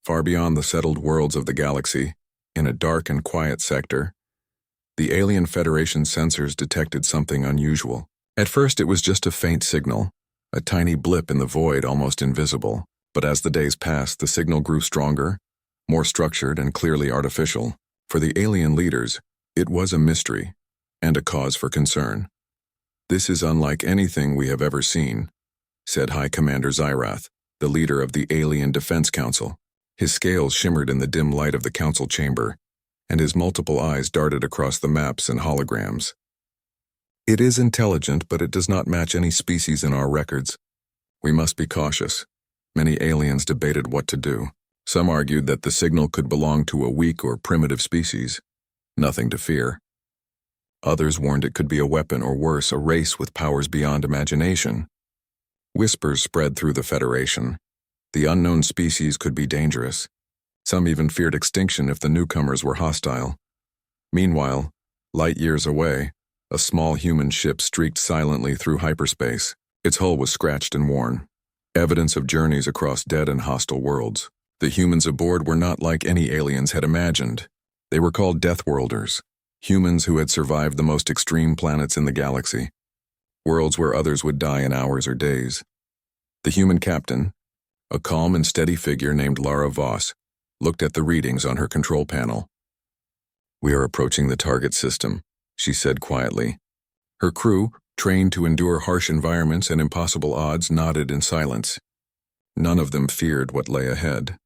Far beyond the settled worlds of the galaxy, in a dark and quiet sector, the Alien Federation sensors detected something unusual. At first it was just a faint signal, a tiny blip in the void almost invisible, but as the days passed the signal grew stronger, more structured and clearly artificial. For the alien leaders, it was a mystery, and a cause for concern. "This is unlike anything we have ever seen," said High Commander Zyrath, the leader of the Alien Defense Council. His scales shimmered in the dim light of the council chamber, and his multiple eyes darted across the maps and holograms. "It is intelligent, but it does not match any species in our records. We must be cautious." Many aliens debated what to do. Some argued that the signal could belong to a weak or primitive species. Nothing to fear. Others warned it could be a weapon or worse, a race with powers beyond imagination. Whispers spread through the Federation. The unknown species could be dangerous. Some even feared extinction if the newcomers were hostile. Meanwhile, light years away, a small human ship streaked silently through hyperspace. Its hull was scratched and worn, evidence of journeys across dead and hostile worlds. The humans aboard were not like any aliens had imagined. They were called Deathworlders, humans who had survived the most extreme planets in the galaxy, worlds where others would die in hours or days. The human captain, a calm and steady figure named Lara Voss, looked at the readings on her control panel. "We are approaching the target system," she said quietly. Her crew, trained to endure harsh environments and impossible odds, nodded in silence. None of them feared what lay ahead.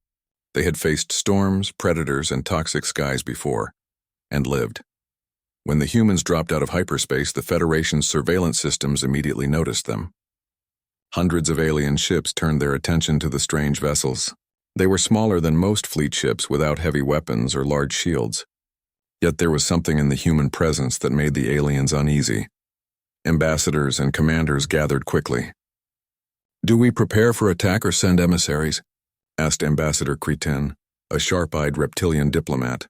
They had faced storms, predators, and toxic skies before, and lived. When the humans dropped out of hyperspace, the Federation's surveillance systems immediately noticed them. Hundreds of alien ships turned their attention to the strange vessels. They were smaller than most fleet ships without heavy weapons or large shields. Yet there was something in the human presence that made the aliens uneasy. Ambassadors and commanders gathered quickly. "Do we prepare for attack or send emissaries?" asked Ambassador Cretin, a sharp-eyed reptilian diplomat.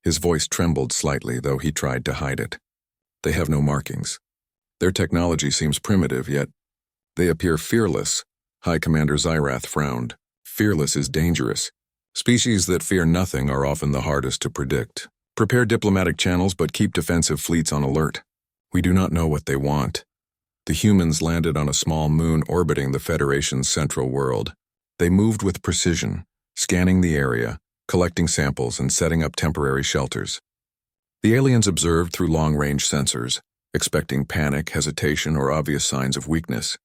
His voice trembled slightly, though he tried to hide it. "They have no markings. Their technology seems primitive, yet they appear fearless." High Commander Zyrath frowned. "Fearless is dangerous. Species that fear nothing are often the hardest to predict. Prepare diplomatic channels, but keep defensive fleets on alert. We do not know what they want." The humans landed on a small moon orbiting the Federation's central world. They moved with precision, scanning the area, collecting samples, and setting up temporary shelters. The aliens observed through long-range sensors, expecting panic, hesitation, or obvious signs of weakness.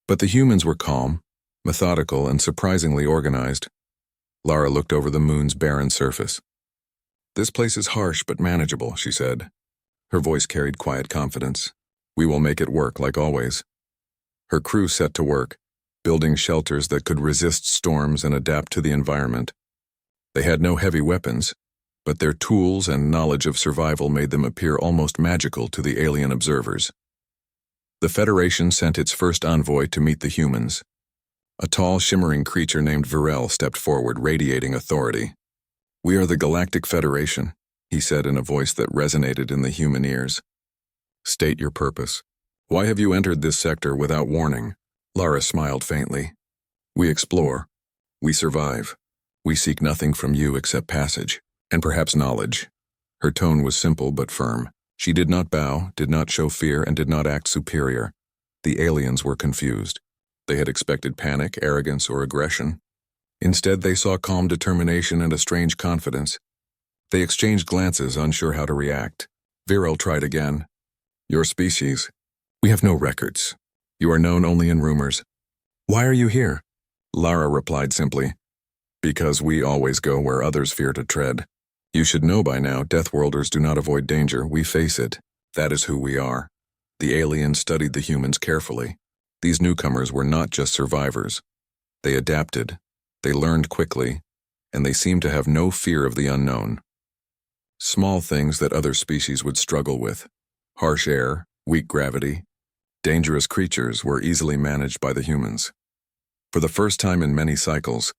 But the humans were calm, methodical, and surprisingly organized. Lara looked over the moon's barren surface. "This place is harsh but manageable," she said. Her voice carried quiet confidence. "We will make it work like always." Her crew set to work, building shelters that could resist storms and adapt to the environment. They had no heavy weapons, but their tools and knowledge of survival made them appear almost magical to the alien observers. The Federation sent its first envoy to meet the humans. A tall, shimmering creature named Virel stepped forward, radiating authority. "We are the Galactic Federation," he said in a voice that resonated in the human ears. "State your purpose. Why have you entered this sector without warning?" Lara smiled faintly. "We explore. We survive. We seek nothing from you except passage, and perhaps knowledge." Her tone was simple but firm. She did not bow, did not show fear, and did not act superior. The aliens were confused. They had expected panic, arrogance, or aggression. Instead, they saw calm determination and a strange confidence. They exchanged glances, unsure how to react. Virel tried again. "Your species. We have no records. You are known only in rumors. Why are you here?" Lara replied simply, "Because we always go where others fear to tread. You should know by now, Deathworlders do not avoid danger, we face it. That is who we are." The aliens studied the humans carefully. These newcomers were not just survivors. They adapted, they learned quickly, and they seemed to have no fear of the unknown. Small things that other species would struggle with, harsh air, weak gravity, dangerous creatures, were easily managed by the humans. For the first time in many cycles,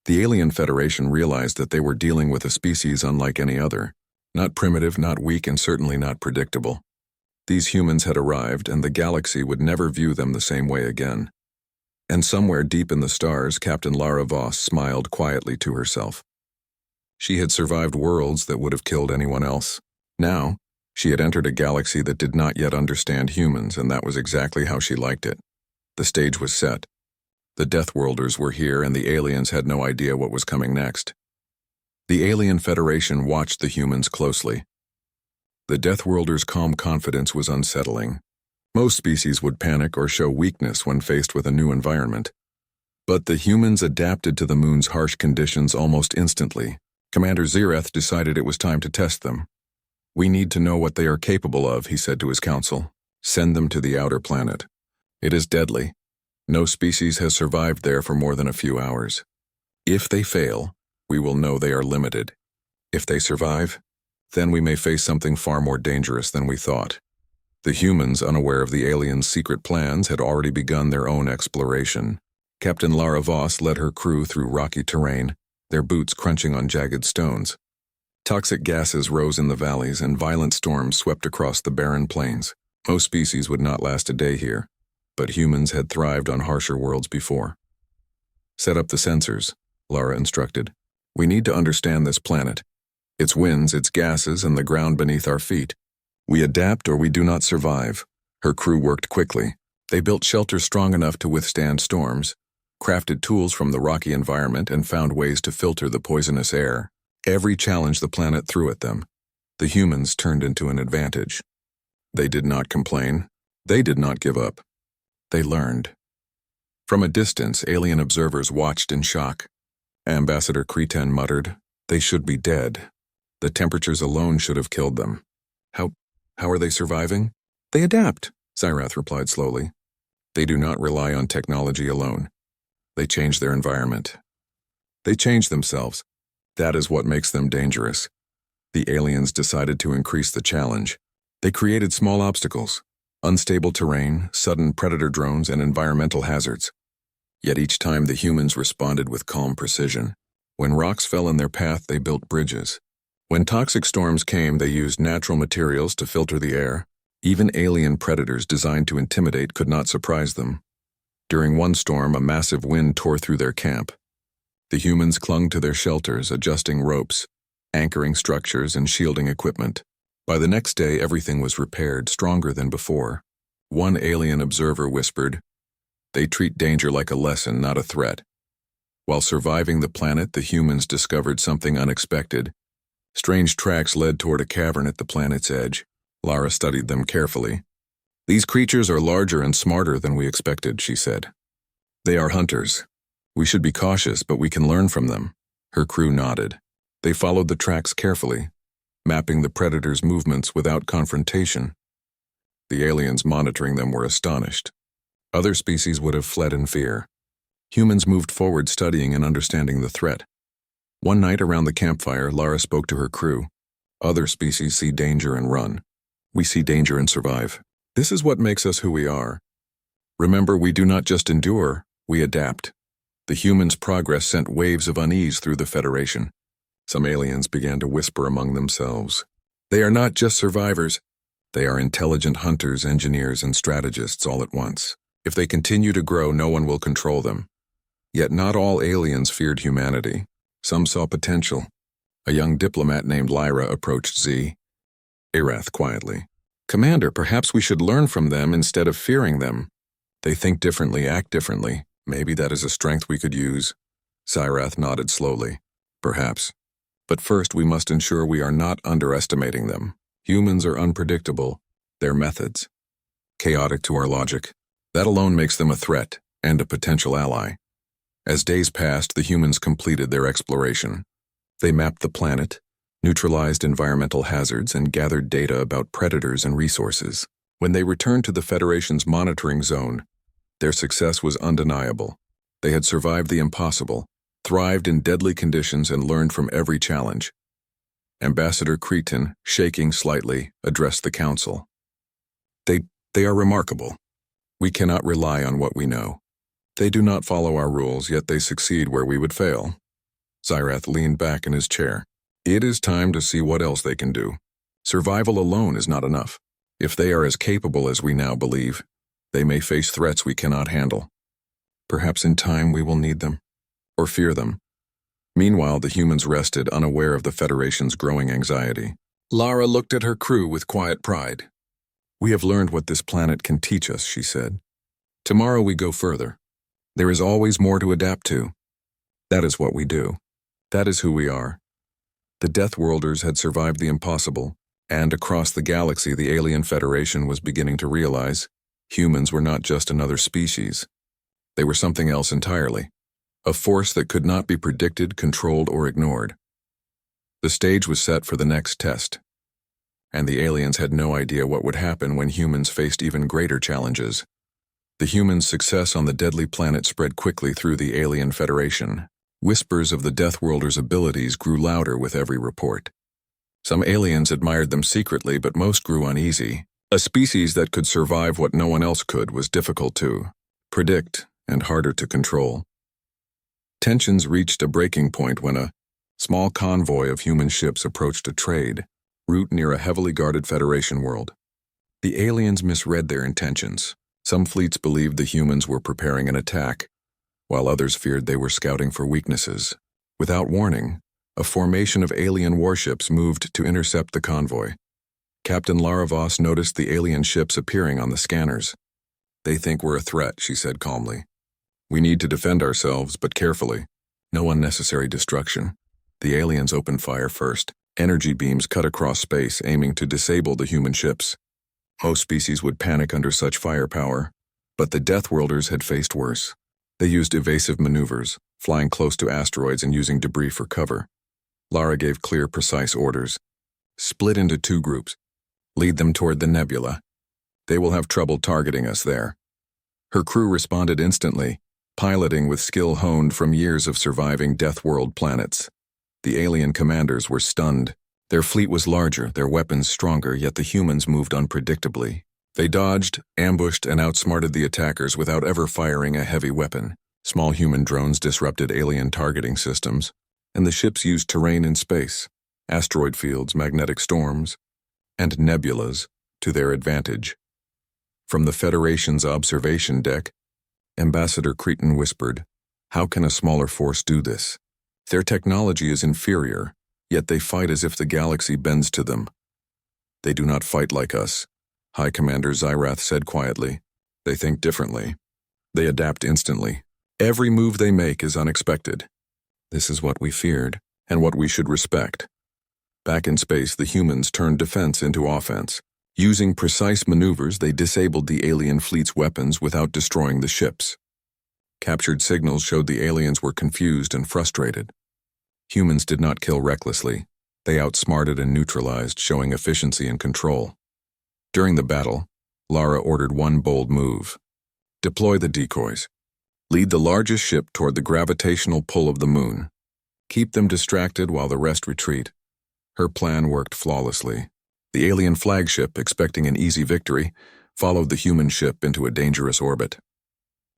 the Alien Federation realized that they were dealing with a species unlike any other, not primitive, not weak, and certainly not predictable. These humans had arrived, and the galaxy would never view them the same way again. And somewhere deep in the stars, Captain Lara Voss smiled quietly to herself. She had survived worlds that would have killed anyone else. Now, she had entered a galaxy that did not yet understand humans, and that was exactly how she liked it. The stage was set. The Deathworlders were here, and the aliens had no idea what was coming next. The Alien Federation watched the humans closely. The Deathworlders' calm confidence was unsettling. Most species would panic or show weakness when faced with a new environment. But the humans adapted to the moon's harsh conditions almost instantly. Commander Zireth decided it was time to test them. "We need to know what they are capable of," he said to his council. "Send them to the outer planet. It is deadly. No species has survived there for more than a few hours. If they fail, we will know they are limited. If they survive, then we may face something far more dangerous than we thought." The humans, unaware of the aliens' secret plans, had already begun their own exploration. Captain Lara Voss led her crew through rocky terrain, their boots crunching on jagged stones. Toxic gases rose in the valleys, and violent storms swept across the barren plains. Most species would not last a day here, but humans had thrived on harsher worlds before. "Set up the sensors," Lara instructed. "We need to understand this planet, its winds, its gases, and the ground beneath our feet. We adapt or we do not survive." Her crew worked quickly. They built shelters strong enough to withstand storms, crafted tools from the rocky environment, and found ways to filter the poisonous air. Every challenge the planet threw at them, the humans turned into an advantage. They did not complain. They did not give up. They learned. From a distance, alien observers watched in shock. Ambassador Cretan muttered, "They should be dead. The temperatures alone should have killed them. How are they surviving?" "They adapt," Zirath replied slowly. "They do not rely on technology alone. They change their environment. They change themselves. That is what makes them dangerous." The aliens decided to increase the challenge. They created small obstacles, unstable terrain, sudden predator drones, and environmental hazards. Yet each time the humans responded with calm precision. When rocks fell in their path, they built bridges. When toxic storms came, they used natural materials to filter the air. Even alien predators designed to intimidate could not surprise them. During one storm, a massive wind tore through their camp. The humans clung to their shelters, adjusting ropes, anchoring structures, and shielding equipment. By the next day, everything was repaired, stronger than before. One alien observer whispered, "They treat danger like a lesson, not a threat." While surviving the planet, the humans discovered something unexpected. Strange tracks led toward a cavern at the planet's edge. Lara studied them carefully. "These creatures are larger and smarter than we expected," she said. "They are hunters. We should be cautious, but we can learn from them." Her crew nodded. They followed the tracks carefully, mapping the predators' movements without confrontation. The aliens monitoring them were astonished. Other species would have fled in fear. Humans moved forward, studying and understanding the threat. One night around the campfire, Lara spoke to her crew. "Other species see danger and run. We see danger and survive. This is what makes us who we are. Remember, we do not just endure, we adapt." The humans' progress sent waves of unease through the Federation. Some aliens began to whisper among themselves. "They are not just survivors. They are intelligent hunters, engineers, and strategists all at once. If they continue to grow, no one will control them." Yet not all aliens feared humanity. Some saw potential. A young diplomat named Lyra approached Zirath quietly. "Commander, perhaps we should learn from them instead of fearing them. They think differently, act differently. Maybe that is a strength we could use." Zirath nodded slowly. "Perhaps. But first we must ensure we are not underestimating them. Humans are unpredictable. Their methods, chaotic to our logic. That alone makes them a threat and a potential ally." As days passed, the humans completed their exploration. They mapped the planet, neutralized environmental hazards, and gathered data about predators and resources. When they returned to the Federation's monitoring zone, their success was undeniable. They had survived the impossible, thrived in deadly conditions, and learned from every challenge. Ambassador Cretan, shaking slightly, addressed the council. They are remarkable. We cannot rely on what we know. They do not follow our rules, yet they succeed where we would fail." Zirath leaned back in his chair. "It is time to see what else they can do. Survival alone is not enough. If they are as capable as we now believe, they may face threats we cannot handle." Perhaps in time we will need them, or fear them. Meanwhile, the humans rested, unaware of the Federation's growing anxiety. Lara looked at her crew with quiet pride. "We have learned what this planet can teach us," she said. "Tomorrow we go further. There is always more to adapt to. That is what we do. That is who we are." The Deathworlders had survived the impossible, and across the galaxy the alien Federation was beginning to realize humans were not just another species. They were something else entirely, a force that could not be predicted, controlled, or ignored. The stage was set for the next test, and the aliens had no idea what would happen when humans faced even greater challenges. The humans' success on the deadly planet spread quickly through the alien Federation. Whispers of the Deathworlders' abilities grew louder with every report. Some aliens admired them secretly, but most grew uneasy. A species that could survive what no one else could was difficult to predict and harder to control. Tensions reached a breaking point when a small convoy of human ships approached a trade route near a heavily guarded Federation world. The aliens misread their intentions. Some fleets believed the humans were preparing an attack, while others feared they were scouting for weaknesses. Without warning, a formation of alien warships moved to intercept the convoy. Captain Lara Voss noticed the alien ships appearing on the scanners. "They think we're a threat," she said calmly. "We need to defend ourselves, but carefully. No unnecessary destruction." The aliens opened fire first. Energy beams cut across space, aiming to disable the human ships. Most species would panic under such firepower, but the Deathworlders had faced worse. They used evasive maneuvers, flying close to asteroids and using debris for cover. Lara gave clear, precise orders. "Split into 2 groups. Lead them toward the nebula. They will have trouble targeting us there." Her crew responded instantly, piloting with skill honed from years of surviving Deathworld planets. The alien commanders were stunned. Their fleet was larger, their weapons stronger, yet the humans moved unpredictably. They dodged, ambushed, and outsmarted the attackers without ever firing a heavy weapon. Small human drones disrupted alien targeting systems, and the ships used terrain in space, asteroid fields, magnetic storms, and nebulas to their advantage. From the Federation's observation deck, Ambassador Cretan whispered, "How can a smaller force do this? Their technology is inferior, yet they fight as if the galaxy bends to them." "They do not fight like us," High Commander Zyrath said quietly. "They think differently. They adapt instantly. Every move they make is unexpected. This is what we feared, and what we should respect." Back in space, the humans turned defense into offense. Using precise maneuvers, they disabled the alien fleet's weapons without destroying the ships. Captured signals showed the aliens were confused and frustrated. Humans did not kill recklessly. They outsmarted and neutralized, showing efficiency and control. During the battle, Lara ordered one bold move. "Deploy the decoys. Lead the largest ship toward the gravitational pull of the moon. Keep them distracted while the rest retreat." Her plan worked flawlessly. The alien flagship, expecting an easy victory, followed the human ship into a dangerous orbit.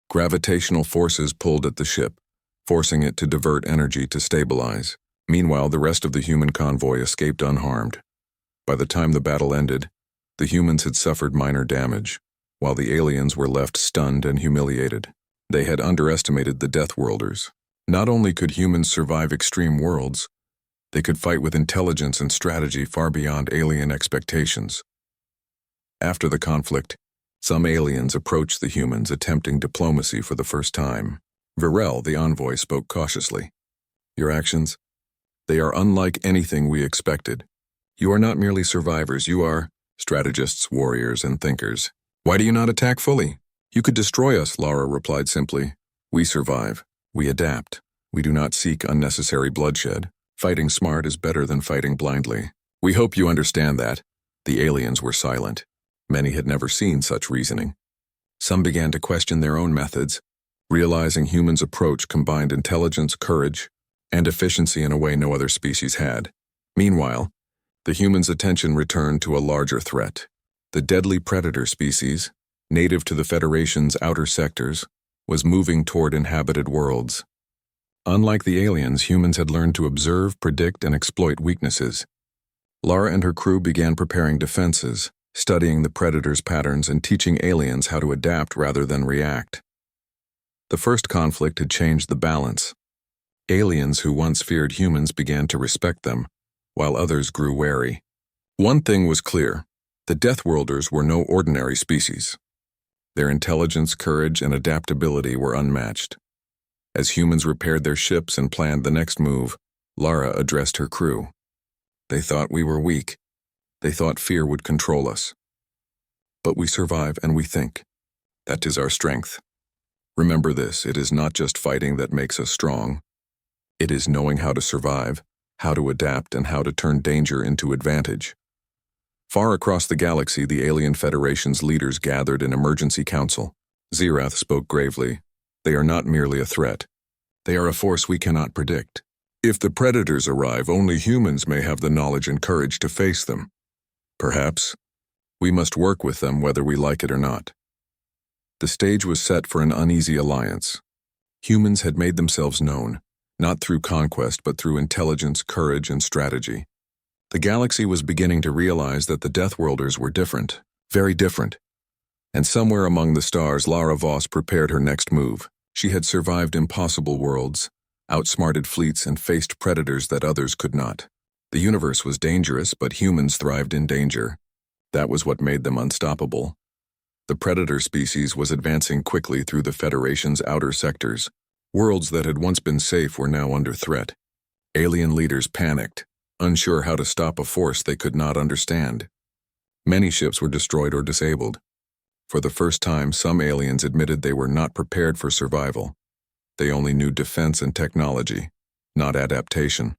Gravitational forces pulled at the ship, forcing it to divert energy to stabilize. Meanwhile, the rest of the human convoy escaped unharmed. By the time the battle ended, the humans had suffered minor damage, while the aliens were left stunned and humiliated. They had underestimated the Deathworlders. Not only could humans survive extreme worlds, they could fight with intelligence and strategy far beyond alien expectations. After the conflict, some aliens approached the humans, attempting diplomacy for the first time. Virel, the envoy, spoke cautiously. "Your actions? They are unlike anything we expected. You are not merely survivors, you are strategists, warriors, and thinkers. Why do you not attack fully?" "You could destroy us," Lara replied simply. "We survive. We adapt. We do not seek unnecessary bloodshed. Fighting smart is better than fighting blindly. We hope you understand that." The aliens were silent. Many had never seen such reasoning. Some began to question their own methods, realizing humans' approach combined intelligence, courage, and efficiency in a way no other species had. Meanwhile, the humans' attention returned to a larger threat. The deadly predator species, native to the Federation's outer sectors, was moving toward inhabited worlds. Unlike the aliens, humans had learned to observe, predict, and exploit weaknesses. Lara and her crew began preparing defenses, studying the predators' patterns and teaching aliens how to adapt rather than react. The first conflict had changed the balance. Aliens who once feared humans began to respect them, while others grew wary. One thing was clear: the Deathworlders were no ordinary species. Their intelligence, courage, and adaptability were unmatched. As humans repaired their ships and planned the next move, Lara addressed her crew. They thought we were weak. They thought fear would control us. But we survive and we think. That is our strength. Remember this: it is not just fighting that makes us strong. It is knowing how to survive, how to adapt, and how to turn danger into advantage. Far across the galaxy, the Alien Federation's leaders gathered in emergency council. Xerath spoke gravely. They are not merely a threat. They are a force we cannot predict. If the predators arrive, only humans may have the knowledge and courage to face them. Perhaps we must work with them whether we like it or not. The stage was set for an uneasy alliance. Humans had made themselves known, not through conquest but through intelligence, courage, and strategy. The galaxy was beginning to realize that the Deathworlders were different, very different. And somewhere among the stars, Lara Voss prepared her next move. She had survived impossible worlds, outsmarted fleets, and faced predators that others could not. The universe was dangerous, but humans thrived in danger. That was what made them unstoppable. The predator species was advancing quickly through the Federation's outer sectors. Worlds that had once been safe were now under threat. Alien leaders panicked, unsure how to stop a force they could not understand. Many ships were destroyed or disabled. For the first time, some aliens admitted they were not prepared for survival. They only knew defense and technology, not adaptation.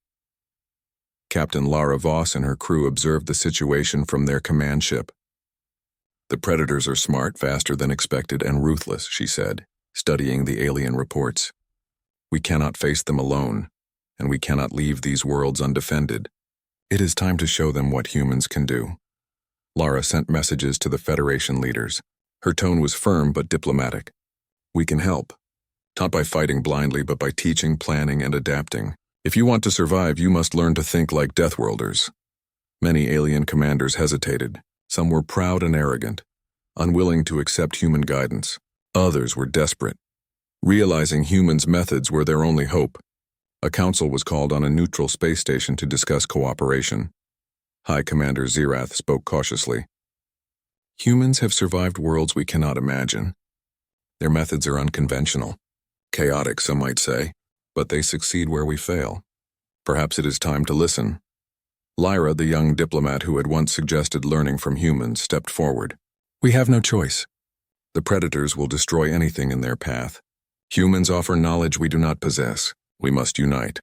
Captain Lara Voss and her crew observed the situation from their command ship. "The predators are smart, faster than expected, and ruthless," she said, studying the alien reports. "We cannot face them alone, and we cannot leave these worlds undefended. It is time to show them what humans can do." Lara sent messages to the Federation leaders. Her tone was firm but diplomatic. "We can help, not by fighting blindly, but by teaching, planning, and adapting. If you want to survive, you must learn to think like Deathworlders." Many alien commanders hesitated. Some were proud and arrogant, unwilling to accept human guidance. Others were desperate, realizing humans' methods were their only hope. A council was called on a neutral space station to discuss cooperation. High Commander Xerath spoke cautiously. "Humans have survived worlds we cannot imagine. Their methods are unconventional, chaotic, some might say, but they succeed where we fail. Perhaps it is time to listen." Lyra, the young diplomat who had once suggested learning from humans, stepped forward. "We have no choice. The predators will destroy anything in their path. Humans offer knowledge we do not possess. We must unite."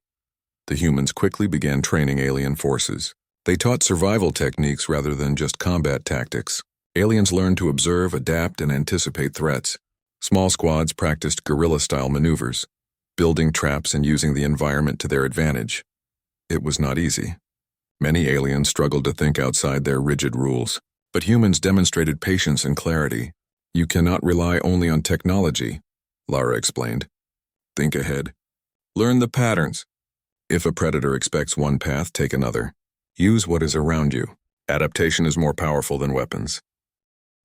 The humans quickly began training alien forces. They taught survival techniques rather than just combat tactics. Aliens learned to observe, adapt, and anticipate threats. Small squads practiced guerrilla-style maneuvers, building traps and using the environment to their advantage. It was not easy. Many aliens struggled to think outside their rigid rules, but humans demonstrated patience and clarity. "You cannot rely only on technology," Lara explained. "Think ahead. Learn the patterns. If a predator expects one path, take another. Use what is around you. Adaptation is more powerful than weapons."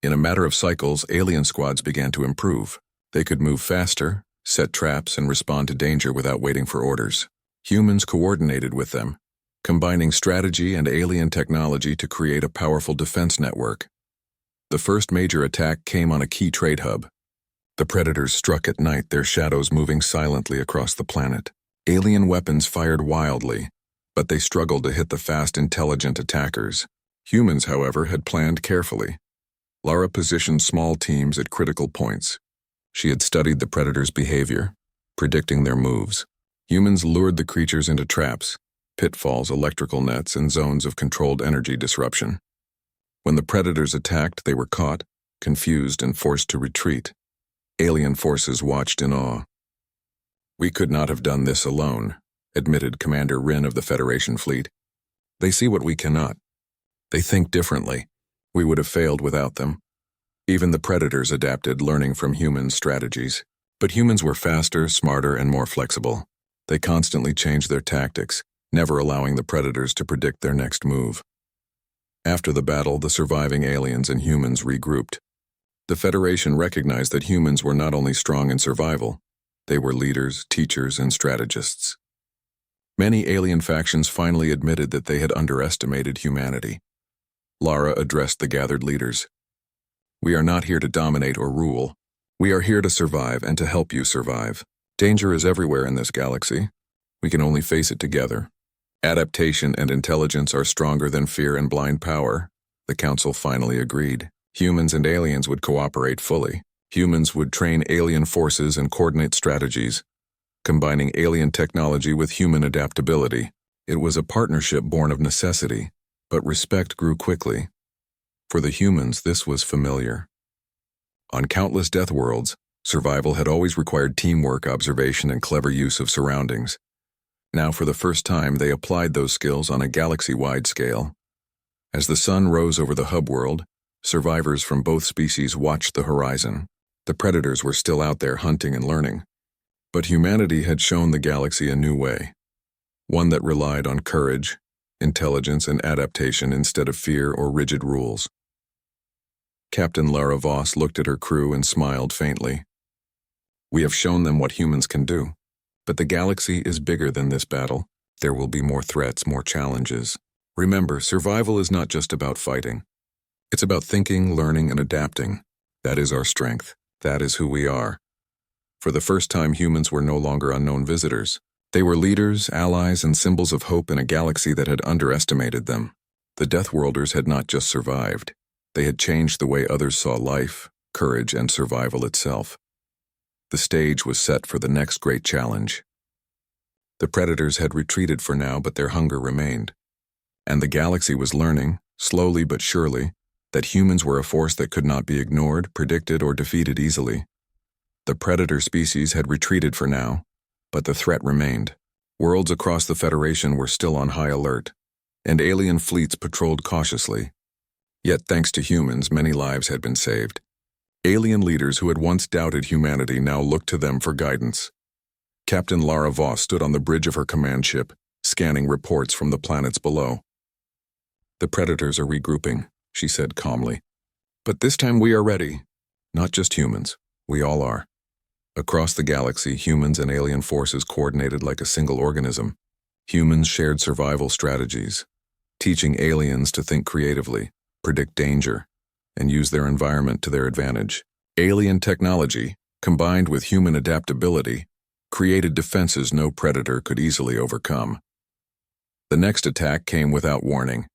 In a matter of cycles, alien squads began to improve. They could move faster, set traps, and respond to danger without waiting for orders. Humans coordinated with them, combining strategy and alien technology to create a powerful defense network. The first major attack came on a key trade hub. The predators struck at night, their shadows moving silently across the planet. Alien weapons fired wildly, but they struggled to hit the fast, intelligent attackers. Humans, however, had planned carefully. Lara positioned small teams at critical points. She had studied the predators' behavior, predicting their moves. Humans lured the creatures into traps, pitfalls, electrical nets, and zones of controlled energy disruption. When the predators attacked, they were caught, confused, and forced to retreat. Alien forces watched in awe. "We could not have done this alone," admitted Commander Rin of the Federation fleet. "They see what we cannot. They think differently. We would have failed without them." Even the predators adapted, learning from human strategies. But humans were faster, smarter, and more flexible. They constantly changed their tactics, never allowing the predators to predict their next move. After the battle, the surviving aliens and humans regrouped. The Federation recognized that humans were not only strong in survival, They were leaders, teachers, and strategists. Many alien factions finally admitted that they had underestimated humanity. Lara addressed the gathered leaders. "We are not here to dominate or rule. We are here to survive and to help you survive. Danger is everywhere in this galaxy. We can only face it together. Adaptation and intelligence are stronger than fear and blind power." The Council finally agreed. Humans and aliens would cooperate fully. Humans would train alien forces and coordinate strategies, combining alien technology with human adaptability. It was a partnership born of necessity, but respect grew quickly. For the humans, this was familiar. On countless death worlds, survival had always required teamwork, observation, and clever use of surroundings. Now, for the first time, they applied those skills on a galaxy-wide scale. As the sun rose over the hub world, survivors from both species watched the horizon. The predators were still out there hunting and learning. But humanity had shown the galaxy a new way, one that relied on courage, intelligence, and adaptation instead of fear or rigid rules. Captain Lara Voss looked at her crew and smiled faintly. "We have shown them what humans can do. But the galaxy is bigger than this battle. There will be more threats, more challenges. Remember, survival is not just about fighting. It's about thinking, learning, and adapting. That is our strength. That is who we are." For the first time, humans were no longer unknown visitors. They were leaders, allies, and symbols of hope in a galaxy that had underestimated them. The Deathworlders had not just survived. They had changed the way others saw life, courage, and survival itself. The stage was set for the next great challenge. The predators had retreated for now, but their hunger remained. And the galaxy was learning, slowly but surely, that humans were a force that could not be ignored, predicted, or defeated easily. The predator species had retreated for now, but the threat remained. Worlds across the Federation were still on high alert, and alien fleets patrolled cautiously. Yet, thanks to humans, many lives had been saved. Alien leaders who had once doubted humanity now looked to them for guidance. Captain Lara Voss stood on the bridge of her command ship, scanning reports from the planets below. "The predators are regrouping," she said calmly. "But this time we are ready. Not just humans. We all are." Across the galaxy, humans and alien forces coordinated like a single organism. Humans shared survival strategies, teaching aliens to think creatively, predict danger, and use their environment to their advantage. Alien technology, combined with human adaptability, created defenses no predator could easily overcome. The next attack came without warning.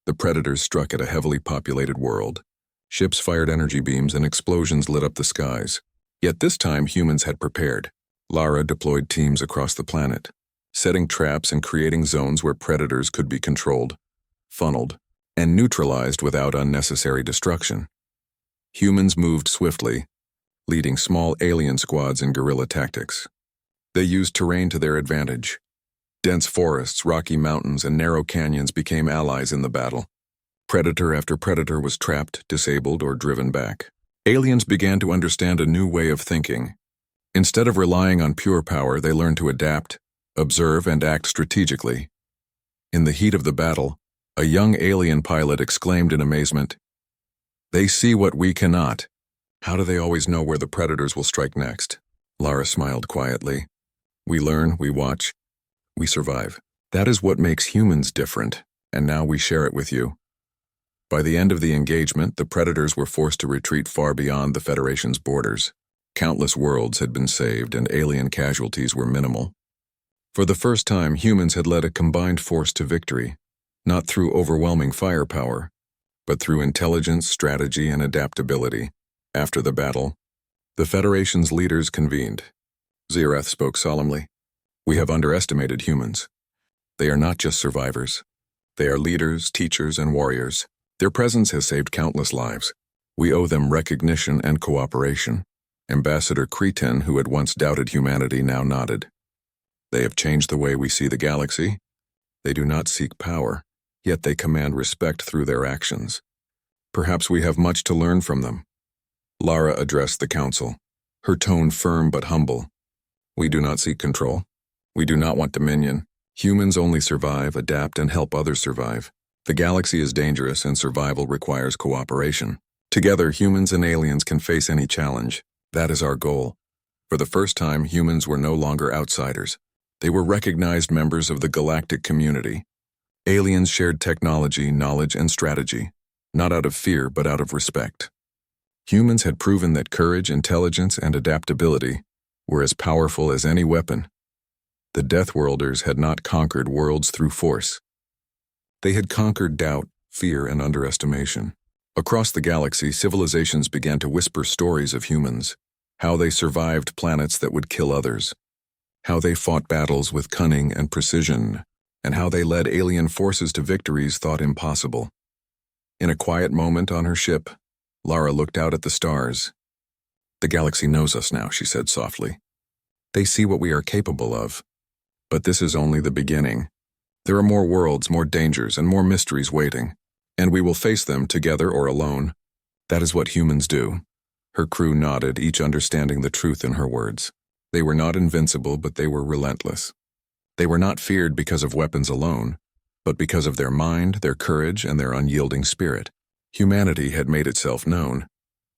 The predators struck at a heavily populated world. Ships fired energy beams and explosions lit up the skies. Yet this time humans had prepared. Lara deployed teams across the planet, setting traps and creating zones where predators could be controlled, funneled, and neutralized without unnecessary destruction. Humans moved swiftly, leading small alien squads in guerrilla tactics. They used terrain to their advantage. Dense forests, rocky mountains, and narrow canyons became allies in the battle. Predator after predator was trapped, disabled, or driven back. Aliens began to understand a new way of thinking. Instead of relying on pure power, they learned to adapt, observe, and act strategically. In the heat of the battle, a young alien pilot exclaimed in amazement, "They see what we cannot." "How do they always know where the predators will strike next?" Lara smiled quietly. "We learn, we watch, we survive. That is what makes humans different, and now we share it with you." By the end of the engagement, the predators were forced to retreat far beyond the Federation's borders. Countless worlds had been saved, and alien casualties were minimal. For the first time, humans had led a combined force to victory, not through overwhelming firepower, but through intelligence, strategy, and adaptability. After the battle, the Federation's leaders convened. Zirath spoke solemnly. "We have underestimated humans. They are not just survivors. They are leaders, teachers, and warriors. Their presence has saved countless lives. We owe them recognition and cooperation." Ambassador Cretan, who had once doubted humanity, now nodded. "They have changed the way we see the galaxy. They do not seek power, yet they command respect through their actions. Perhaps we have much to learn from them." Lara addressed the council, her tone firm but humble. "We do not seek control. We do not want dominion. Humans only survive, adapt, and help others survive. The galaxy is dangerous, and survival requires cooperation. Together, humans and aliens can face any challenge. That is our goal. For the first time, humans were no longer outsiders. They were recognized members of the galactic community. Aliens shared technology, knowledge, and strategy, not out of fear but out of respect. Humans had proven that courage, intelligence, and adaptability were as powerful as any weapon. The Deathworlders had not conquered worlds through force. They had conquered doubt, fear, and underestimation. Across the galaxy, civilizations began to whisper stories of humans, how they survived planets that would kill others, how they fought battles with cunning and precision, and how they led alien forces to victories thought impossible. In a quiet moment on her ship, Lara looked out at the stars. "The galaxy knows us now," she said softly. "They see what we are capable of. But this is only the beginning. There are more worlds, more dangers, and more mysteries waiting, and we will face them together or alone. That is what humans do." Her crew nodded, each understanding the truth in her words. They were not invincible, but they were relentless. They were not feared because of weapons alone, but because of their mind, their courage, and their unyielding spirit. Humanity had made itself known.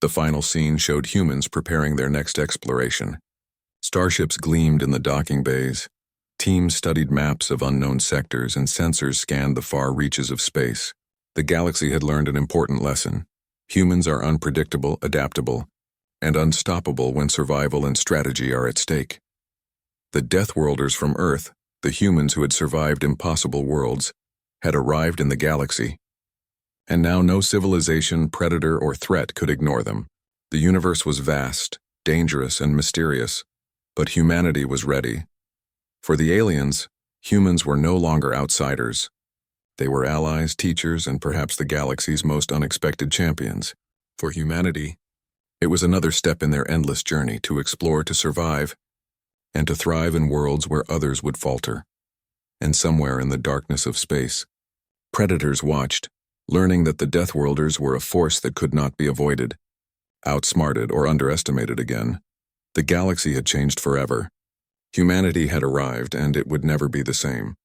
The final scene showed humans preparing their next exploration. Starships gleamed in the docking bays. Teams studied maps of unknown sectors, and sensors scanned the far reaches of space. The galaxy had learned an important lesson. Humans are unpredictable, adaptable, and unstoppable when survival and strategy are at stake. The Deathworlders from Earth, the humans who had survived impossible worlds, had arrived in the galaxy. And now no civilization, predator, or threat could ignore them. The universe was vast, dangerous, and mysterious, but humanity was ready. For the aliens, humans were no longer outsiders. They were allies, teachers, and perhaps the galaxy's most unexpected champions. For humanity, it was another step in their endless journey to explore, to survive, and to thrive in worlds where others would falter. And somewhere in the darkness of space, predators watched, learning that the Deathworlders were a force that could not be avoided, outsmarted, or underestimated again. The galaxy had changed forever. Humanity had arrived, and it would never be the same.